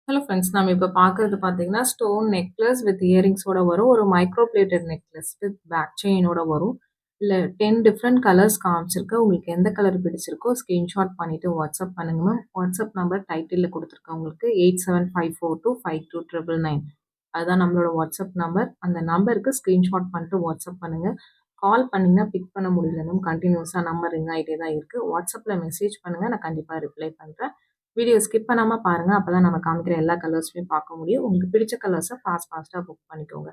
Hello friends. நம்ம இப்ப பார்க்குறது பார்த்தீங்கன்னா, ஸ்டோன் நெக்லஸ் வித் இயரிங்ஸோட வரும். ஒரு micro plated necklace with back செயினோட வரும். இல்ல 10 டிஃபரெண்ட் கலர்ஸ் காமிச்சிருக்கு. உங்களுக்கு எந்த கலர் பிடிச்சிருக்கோ ஸ்கிரீன்ஷாட் பண்ணிட்டு வாட்ஸ்அப் பண்ணுங்க மேம். வாட்ஸ்அப் நம்பர் டைட்டில்ல குடுத்துருக்கேன் உங்களுக்கு. 8754252999 அதுதான் நம்மளோட வாட்ஸ்அப் நம்பர். அந்த நம்பருக்கு ஸ்கிரீன்ஷாட் பண்ணிட்டு வாட்ஸ்அப் பண்ணுங்க. கால் பண்ணீங்கன்னா பிக் பண்ண முடியல மேம். கன்டினியூஸா நம்பர் ரிங் ஆயிட்டே தான் இருக்கு. வாட்ஸ்அப்ல மெசேஜ் பண்ணுங்க. நான் கண்டிப்பா ரிப்ளை பண்றேன். வீடியோ ஸ்கிப் பண்ணாம பாருங்க. அப்பதான் நம்ம காமிக்கிற எல்லா கலர்ஸுமே பார்க்க முடியும். உங்களுக்கு பிடிச்ச கலர்ஸ ஃபாஸ்ட்டா புக் பண்ணிக்கோங்க.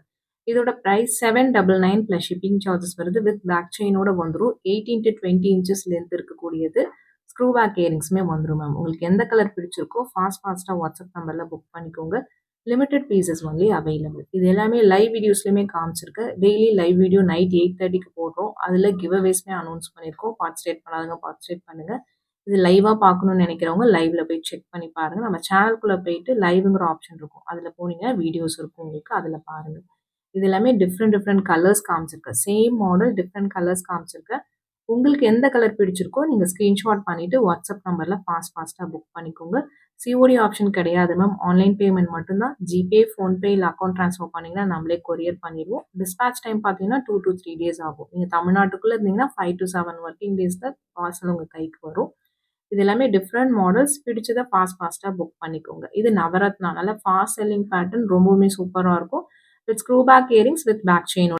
இதோட பிரைஸ் 799 பிளஸ் ஷிப்பிங் சார்ஜஸ் வருது. வித் பேக் செயினோட வந்துரும். 18 to 20 இன்ச்சஸ் லென்த் இருக்கக்கூடியது. ஸ்க்ரூ பேக் இயரிங்ஸுமே வந்துரும் மேம். உங்களுக்கு எந்த கலர் பிடிச்சிருக்கோ ஃபாஸ்ட்டா வாட்ஸ்அப் நம்பர்ல புக் பண்ணிக்கோங்க. Limited pieces only available. இது எல்லாமே லைவ் வீடியோஸ்லயுமே காமிச்சிருக்கு. டெய்லி லைவ் வீடியோ நைட் 8:30க்கு போடுறோம். அதுல கிவ் அவேஸ்மே அனௌன்ஸ் பண்ணியிருக்கோம். பார்ட்டிசிபேட் பண்ணாதவங்க பார்ட்டிசிபேட் பண்ணுங்க. இது லைவா பார்க்கணும்னு நினைக்கிறவங்க லைவ்ல போய் செக் பண்ணி பாருங்க. நம்ம சேனலுக்குள்ள போயிட்டு லைவ்ங்கிற ஆப்ஷன் இருக்கும். அதுல போனீங்கன்னா வீடியோஸ் இருக்கும் உங்களுக்கு. அதுல பாருங்க. இது எல்லாமே டிஃப்ரெண்ட் கலர்ஸ் காமிச்சிருக்கேன். சேம் மாடல் டிஃப்ரெண்ட் கலர்ஸ் காமிச்சிருக்கேன். உங்களுக்கு எந்த கலர் பிடிச்சிருக்கோ நீங்க ஸ்கிரீன்ஷாட் பண்ணிட்டு வாட்ஸ்அப் நம்பர்ல ஃபாஸ்ட்டா புக் பண்ணிக்கோங்க. சிஓடி ஆப்ஷன் கிடையாது மேம். ஆன்லைன் பேமெண்ட் மட்டும் தான். ஜிபே, ஃபோன்பே இல்ல அக்கவுண்ட் ட்ரான்ஸ்ஃபர் பண்ணீங்கன்னா நம்மளே கொரியர் பண்ணிருவோம். டிஸ்பேட்ச் டைம் பார்த்தீங்கன்னா 2 to 3 டேஸ் ஆகும். நீங்க தமிழ்நாட்டுக்குள்ள இருந்தீங்கன்னா 5 to 7 வொர்க்கிங் டேஸ்ல பார்சல் உங்க கைக்கு வரும். இது எல்லாமே டிஃப்ரெண்ட் மாடல்ஸ். பிடிச்சத ஃபாஸ்ட்டா புக் பண்ணிக்கோங்க. இது நவரத்னா. நல்ல ஃபாஸ்ட் செல்லிங் பேட்டர்ன். ரொம்பவுமே சூப்பரா இருக்கும். With screw back earrings with back செயினோட